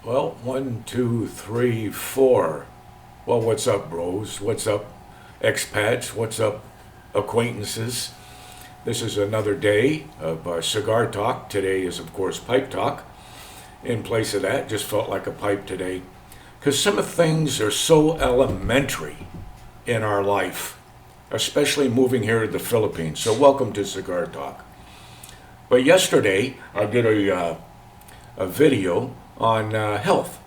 Well, one, two, three, four. Well, what's up, bros? What's up, expats? What's up, acquaintances? This is another day of cigar talk. Today is, of course, pipe talk. In place of that, just felt like a pipe today. Because some of things are so elementary in our life, especially moving here to the Philippines. So, welcome to Cigar Talk. But yesterday, I did a video on health.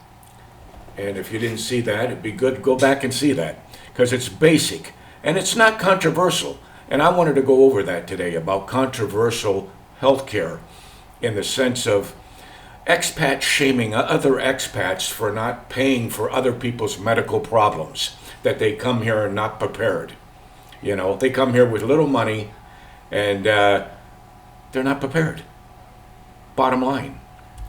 And if you didn't see that, it'd be good to go back and see that because it's basic and it's not controversial. And I wanted to go over that today about controversial healthcare in the sense of expats shaming other expats for not paying for other people's medical problems, that they come here and not prepared. You know, they come here with little money and they're not prepared. Bottom line.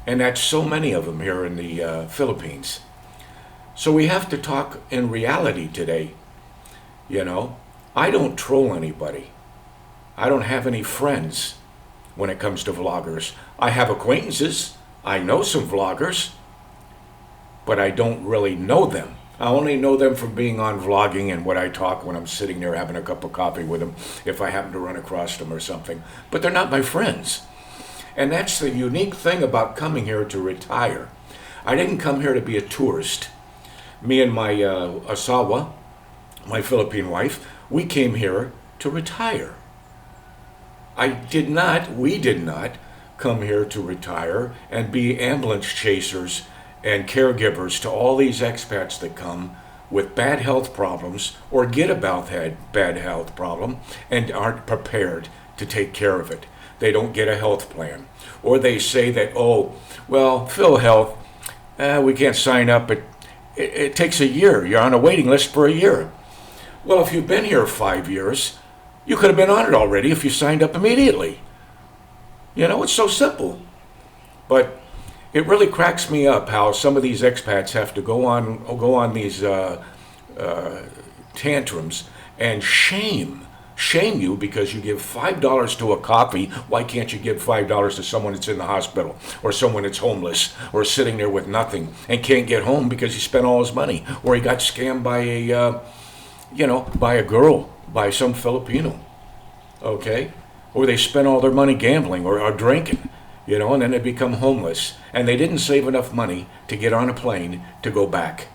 And that's so many of them here in the Philippines. So we have to talk in reality today. You know, I don't troll anybody. I don't have any friends when it comes to vloggers. I have acquaintances. I know some vloggers, but I don't really know them. I only know them from being on vlogging and what I talk when I'm sitting there having a cup of coffee with them, if I happen to run across them or something. But they're not my friends. And that's the unique thing about coming here to retire. I didn't come here to be a tourist. Me and my asawa, my Philippine wife, we came here to retire. We did not come here to retire and be ambulance chasers and caregivers to all these expats that come with bad health problems or get about that bad health problem and aren't prepared to take care of it. They don't get a health plan. Or they say that, oh, well, PhilHealth, we can't sign up. It takes a year. You're on a waiting list for a year. Well, if you've been here 5 years, you could have been on it already if you signed up immediately. You know, it's so simple. But it really cracks me up how some of these expats have to go on these tantrums and shame you because you give $5 to a coffee. Why can't you give $5 to someone that's in the hospital or someone that's homeless or sitting there with nothing and can't get home because he spent all his money or he got scammed by a girl, by some Filipino, okay? Or they spent all their money gambling or drinking, and then they become homeless and they didn't save enough money to get on a plane to go back.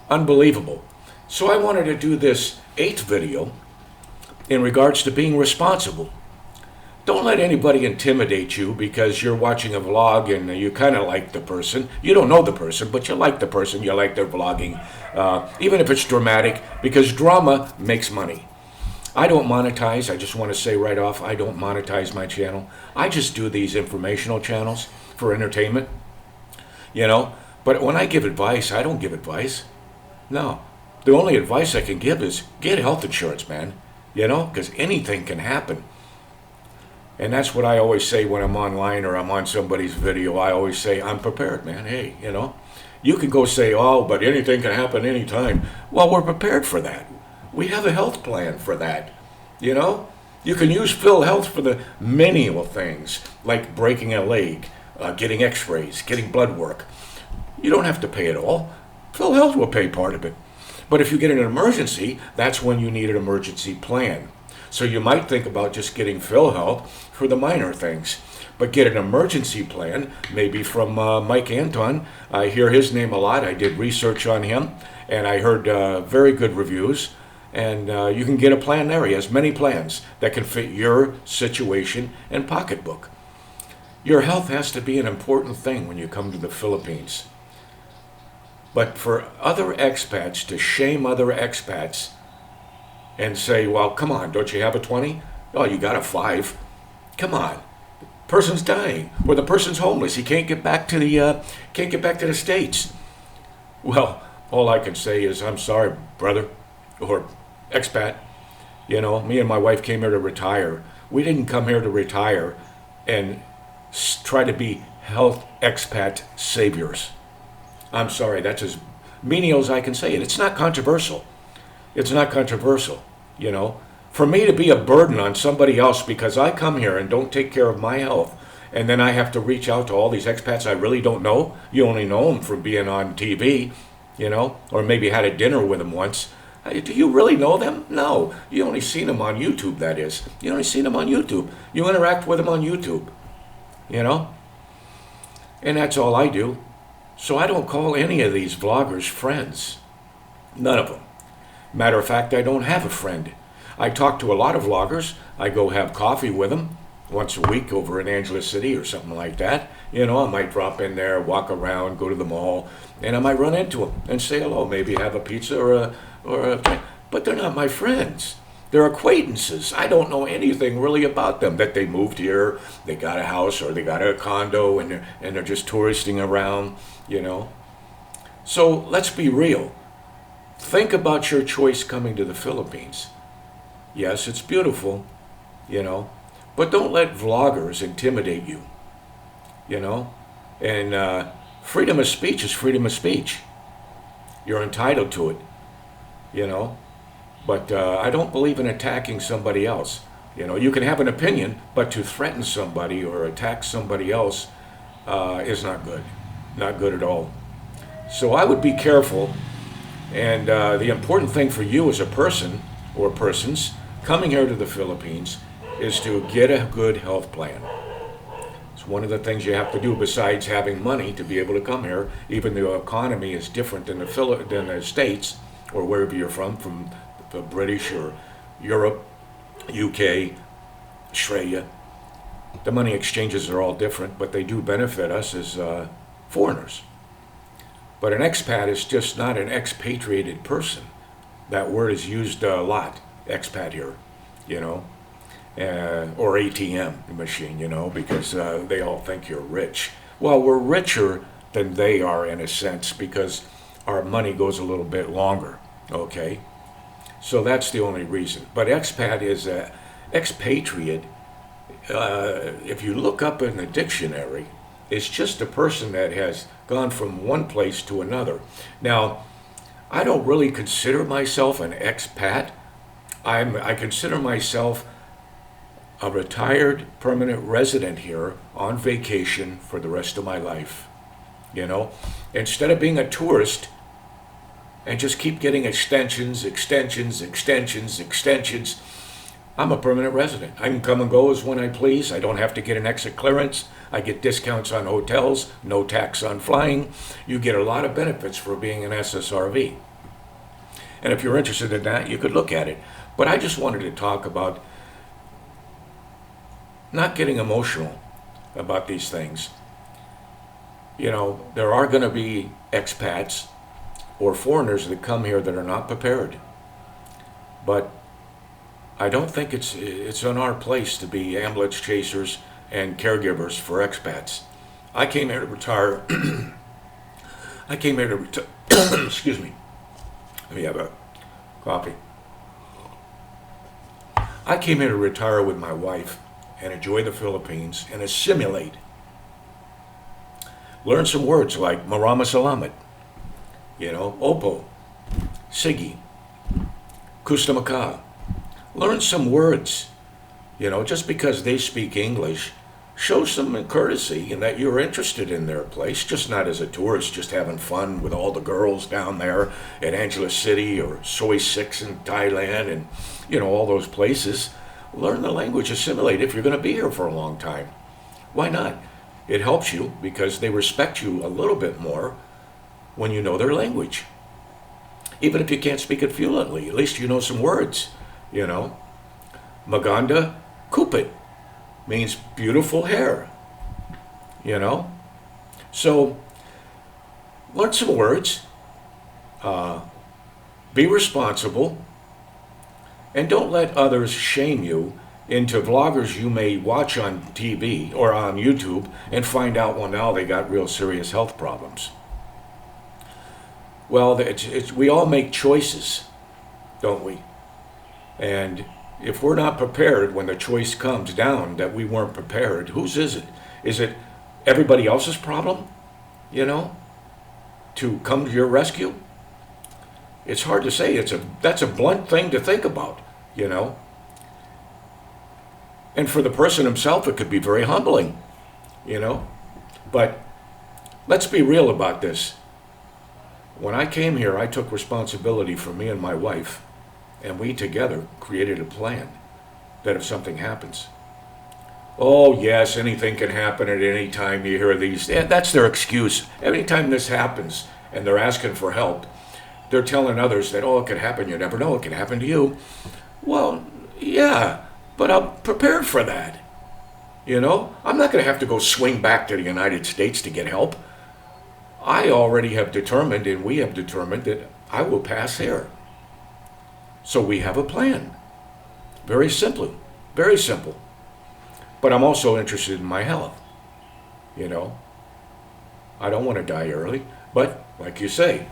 Unbelievable. So I wanted to do this 8th video in regards to being responsible. Don't let anybody intimidate you because you're watching a vlog and you kind of like the person. You don't know the person, but you like the person. You like their vlogging, even if it's dramatic, because drama makes money. I don't monetize. I just want to say right off, I don't monetize my channel. I just do these informational channels for entertainment, But when I give advice, I don't give advice. No. The only advice I can give is get health insurance, man, because anything can happen. And that's what I always say when I'm online or I'm on somebody's video. I always say, I'm prepared, man. Hey, you can go say, oh, but anything can happen anytime. Well, we're prepared for that. We have a health plan for that, You can use PhilHealth for the menial things, like breaking a leg, getting x-rays, getting blood work. You don't have to pay it all. PhilHealth will pay part of it. But if you get an emergency, that's when you need an emergency plan. So you might think about just getting PhilHealth for the minor things. But get an emergency plan, maybe from Mike Anton. I hear his name a lot. I did research on him, and I heard very good reviews. And you can get a plan there. He has many plans that can fit your situation and pocketbook. Your health has to be an important thing when you come to the Philippines. But for other expats to shame other expats and say, well, come on, don't you have a 20? Oh, you got a 5. Come on. The person's dying, or the person's homeless. He can't get back to the States. Well, all I can say is, I'm sorry, brother, or expat. Me and my wife came here to retire. We didn't come here to retire and try to be health expat saviors. I'm sorry, that's as menial as I can say it. It's not controversial. For me to be a burden on somebody else because I come here and don't take care of my health And then I have to reach out to all these expats I really don't know. You only know them from being on TV, or maybe had a dinner with them once. Do you really know them? No. You only seen them on YouTube, that is. You only seen them on YouTube. You interact with them on YouTube, And that's all I do. So I don't call any of these vloggers friends. None of them. Matter of fact, I don't have a friend. I talk to a lot of vloggers. I go have coffee with them once a week over in Angeles City or something like that. I might drop in there, walk around, go to the mall, and I might run into them and say hello, maybe have a pizza but they're not my friends. They're acquaintances. I don't know anything really about them, that they moved here, they got a house, or they got a condo, and they're just touristing around, So let's be real. Think about your choice coming to the Philippines. Yes, it's beautiful, but don't let vloggers intimidate you, And freedom of speech is freedom of speech. You're entitled to it, But I don't believe in attacking somebody else. You can have an opinion, but to threaten somebody or attack somebody else is not good. Not good at all. So I would be careful. And the important thing for you as a person or persons coming here to the Philippines is to get a good health plan. It's one of the things you have to do besides having money to be able to come here. Even the economy is different than the States or wherever you're from the British or Europe, UK, Australia. The money exchanges are all different, but they do benefit us as foreigners. But an expat is just not an expatriated person. That word is used a lot, expat here, or ATM machine, because they all think you're rich. Well, we're richer than they are in a sense because our money goes a little bit longer, okay? So that's the only reason. But expat is expatriate. If you look up in the dictionary, it's just a person that has gone from one place to another. Now, I don't really consider myself an expat. I consider myself a retired permanent resident here on vacation for the rest of my life. Instead of being a tourist and just keep getting extensions, I'm a permanent resident. I can come and go as when I please. I don't have to get an exit clearance. I get discounts on hotels, no tax on flying. You get a lot of benefits for being an SSRV. And if you're interested in that, you could look at it. But I just wanted to talk about not getting emotional about these things. There are going to be expats or foreigners that come here that are not prepared. But I don't think it's on our place to be ambulance chasers and caregivers for expats. I came here to retire. Excuse me. Let me have a coffee. I came here to retire with my wife and enjoy the Philippines and assimilate. Learn some words like Marama Salamat, Opo, Sige, Kustamaka. Learn some words, just because they speak English. Show some courtesy and that you're interested in their place, just not as a tourist, just having fun with all the girls down there at Angeles City or Soy 6 in Thailand and, all those places. Learn the language, assimilate if you're going to be here for a long time. Why not? It helps you because they respect you a little bit more when you know their language. Even if you can't speak it fluently, at least you know some words, Maganda Kupit means beautiful hair, So learn some words, be responsible, and don't let others shame you into vloggers you may watch on TV or on YouTube and find out, well, now they got real serious health problems. Well, we all make choices, don't we? And if we're not prepared when the choice comes down that we weren't prepared, whose is it? Is it everybody else's problem, to come to your rescue? It's hard to say. That's a blunt thing to think about, And for the person himself, it could be very humbling, you know? But let's be real about this. When I came here, I took responsibility for me and my wife, and we together created a plan that if something happens, oh yes, anything can happen at any time. You hear these, that's their excuse. Anytime this happens and they're asking for help, they're telling others that, oh, it could happen, you never know, it can happen to you. Well, yeah, but I'm prepared for that. You know, I'm not going to have to go swing back to the United States to get help. I already have determined, and we have determined, that I will pass here. So we have a plan. Very simple, very simple. But I'm also interested in my health. You know, I don't want to die early, but like you say,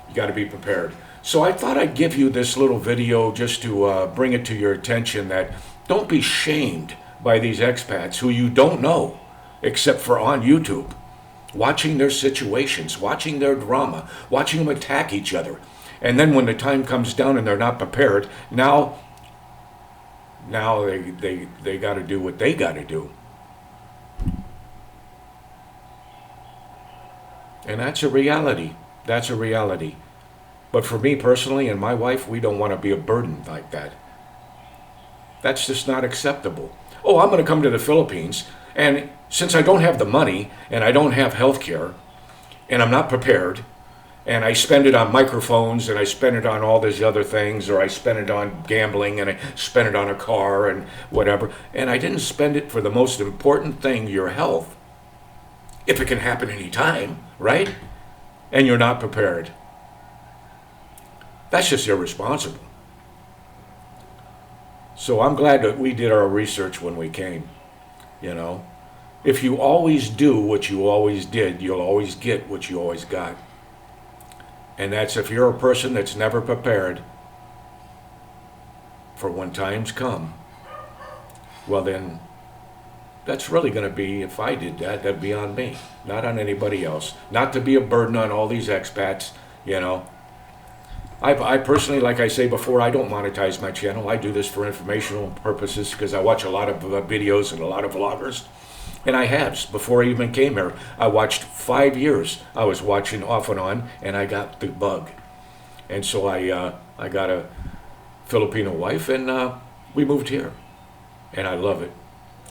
you got to be prepared. So I thought I'd give you this little video just to bring it to your attention that don't be shamed by these expats who you don't know except for on YouTube, watching their situations, watching their drama, watching them attack each other. And then when the time comes down and they're not prepared, now they got to do what they got to do. And that's a reality. That's a reality. But for me personally and my wife, we don't want to be a burden like that. That's just not acceptable. Oh, I'm going to come to the Philippines, and since I don't have the money, and I don't have health care, and I'm not prepared, and I spend it on microphones, and I spend it on all these other things, or I spend it on gambling, and I spend it on a car, and whatever, and I didn't spend it for the most important thing, your health, if it can happen anytime, right? And you're not prepared. That's just irresponsible. So I'm glad that we did our research when we came, you know. If you always do what you always did, you'll always get what you always got. And that's if you're a person that's never prepared for when times come, well then, that's really going to be, if I did that, that'd be on me, not on anybody else. Not to be a burden on all these expats, you know. I personally, like I say before, I don't monetize my channel. I do this for informational purposes because I watch a lot of videos and a lot of vloggers. And I have. Before I even came here, I watched 5 years. I was watching off and on, and I got the bug. And so I got a Filipino wife, and we moved here. And I love it.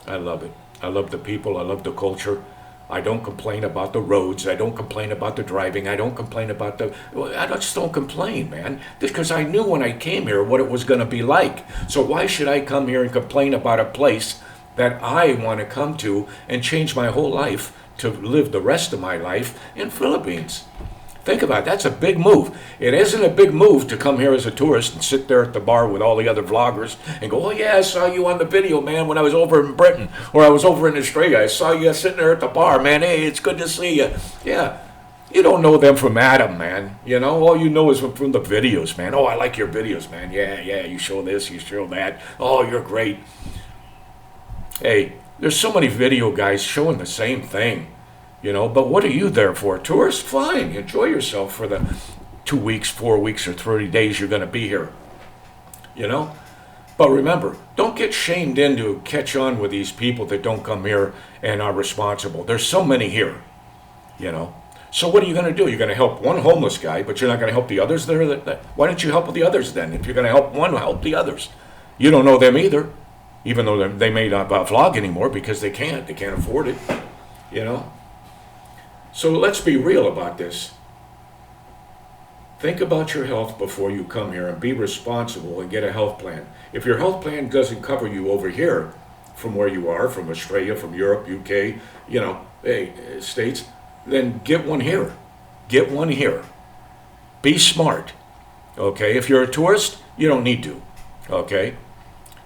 I love it. I love the people. I love the culture. I don't complain about the roads. I don't complain about the driving. I don't complain about I just don't complain, man. Because I knew when I came here what it was going to be like. So why should I come here and complain about a place that I want to come to and change my whole life to live the rest of my life in Philippines? Think about it. That's a big move. It isn't a big move to come here as a tourist and sit there at the bar with all the other vloggers and go, oh yeah, I saw you on the video, man, when I was over in Britain or I was over in Australia. I saw you sitting there at the bar, man. Hey, it's good to see you. Yeah. You don't know them from Adam, man. You know, all you know is from the videos, man. Oh, I like your videos, man. Yeah, you show this, you show that. Oh, you're great. Hey, there's so many video guys showing the same thing. You know, but what are you there for? Tourists? Fine. Enjoy yourself for the 2 weeks, 4 weeks, or 30 days you're going to be here. You know? But remember, don't get shamed into catch on with these people that don't come here and are responsible. There's so many here. You know? So what are you going to do? You're going to help one homeless guy, but you're not going to help the others there? Why don't you help the others then? If you're going to help one, help the others. You don't know them either, even though they may not vlog anymore because they can't. They can't afford it. You know? So let's be real about this. Think about your health before you come here and be responsible and get a health plan. If your health plan doesn't cover you over here, from where you are, from Australia, from Europe, UK, you know, States, then get one here. Get one here. Be smart. Okay? If you're a tourist, you don't need to. Okay?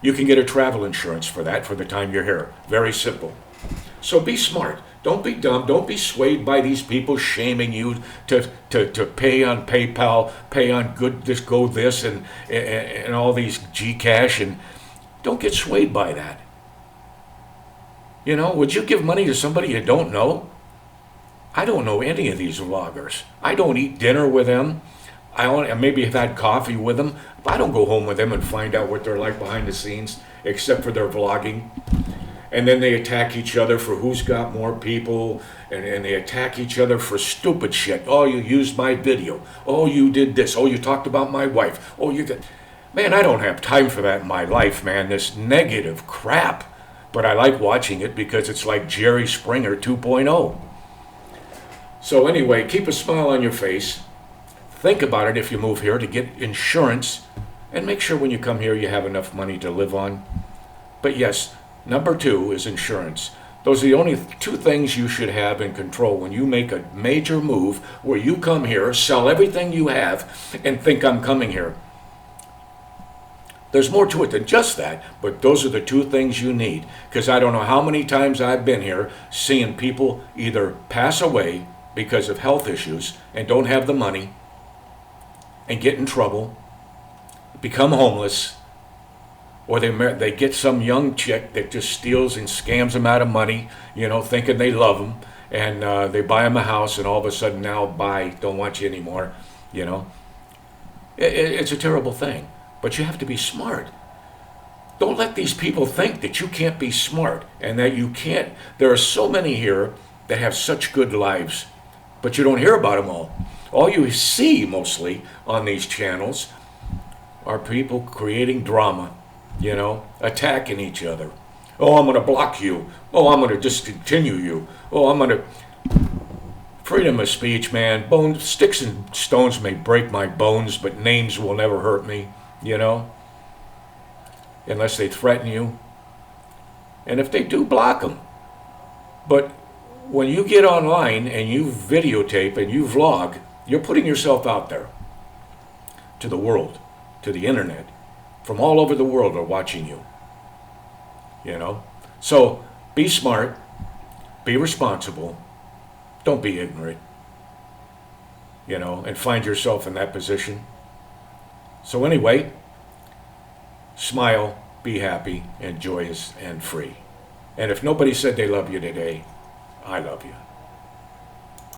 You can get a travel insurance for that for the time you're here. Very simple. So be smart. Don't be dumb. Don't be swayed by these people shaming you to pay on PayPal, pay on good this, go this, and all these Gcash, and don't get swayed by that. You know, would you give money to somebody you don't know? I don't know any of these vloggers. I don't eat dinner with them. I maybe have had coffee with them. But I don't go home with them and find out what they're like behind the scenes, except for their vlogging. And then they attack each other for who's got more people, and they attack each other for stupid shit. Oh, you used my video. Oh, you did this. Oh, you talked about my wife. Oh, you did. Man, I don't have time for that in my life, man, this negative crap. But I like watching it because it's like Jerry Springer 2.0. So anyway, keep a smile on your face. Think about it if you move here to get insurance, and make sure when you come here you have enough money to live on. But yes, number 2 is insurance. Those are the only 2 things you should have in control when you make a major move where you come here, sell everything you have, and think I'm coming here. There's more to it than just that, but those are the 2 things you need. Because I don't know how many times I've been here seeing people either pass away because of health issues and don't have the money and get in trouble, become homeless, or they get some young chick that just steals and scams them out of money, thinking they love them, and they buy them a house, and all of a sudden now, bye, don't want you anymore, It's a terrible thing, but you have to be smart. Don't let these people think that you can't be smart and that you can't. There are so many here that have such good lives, but you don't hear about them all. All you see mostly on these channels are people creating drama, attacking each other. Oh, I'm going to block you. Oh, I'm going to discontinue you. Oh, I'm going to... Freedom of speech, man. Sticks and stones may break my bones, but names will never hurt me, unless they threaten you. And if they do, block them. But when you get online and you videotape and you vlog, you're putting yourself out there to the world, to the internet. From all over the world are watching you. So be smart, be responsible, don't be ignorant, and find yourself in that position. So anyway, smile, be happy, and joyous and free. And if nobody said they love you today, I love you.